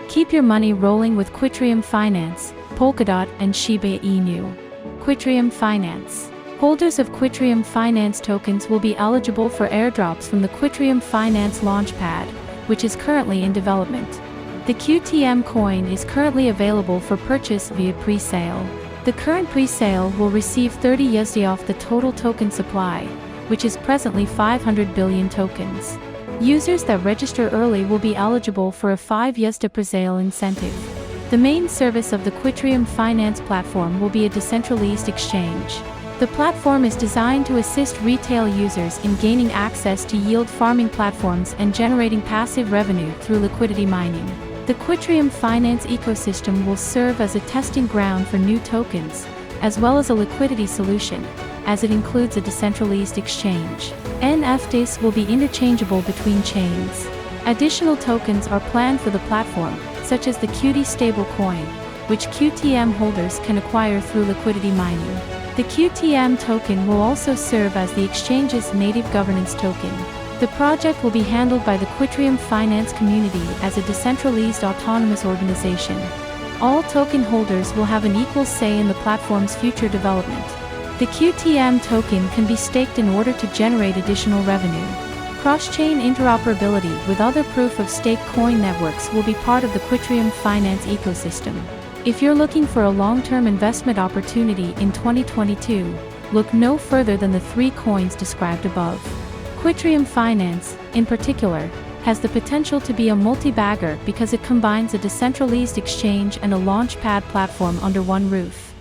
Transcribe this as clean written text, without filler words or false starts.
Keep your money rolling with Quitriam Finance, Polkadot, and Shiba Inu. Quitriam Finance. Holders of Quitriam Finance tokens will be eligible for airdrops from the Quitriam Finance launchpad, which is currently in development. The QTM coin is currently available for purchase via presale. The current presale will receive 30 USD off the total token supply, which is presently 500 billion tokens. Users that register early will be eligible for a 5 USD presale incentive. The main service of the Quitriam Finance platform will be a decentralized exchange. The platform is designed to assist retail users in gaining access to yield farming platforms and generating passive revenue through liquidity mining. The Quitriam Finance ecosystem will serve as a testing ground for new tokens, as well as a liquidity solution, as it includes a decentralized exchange. NFTs will be interchangeable between chains. Additional tokens are planned for the platform, such as the QT stablecoin, which QTM holders can acquire through liquidity mining. The QTM token will also serve as the exchange's native governance token. The project will be handled by the Quitriam Finance community as a decentralized autonomous organization. All token holders will have an equal say in the platform's future development. The QTM token can be staked in order to generate additional revenue. Cross-chain interoperability with other proof-of-stake coin networks will be part of the Quitriam Finance ecosystem. If you're looking for a long-term investment opportunity in 2022, look no further than the 3 coins described above. Quitriam Finance, in particular, has the potential to be a multi-bagger because it combines a decentralized exchange and a launchpad platform under one roof.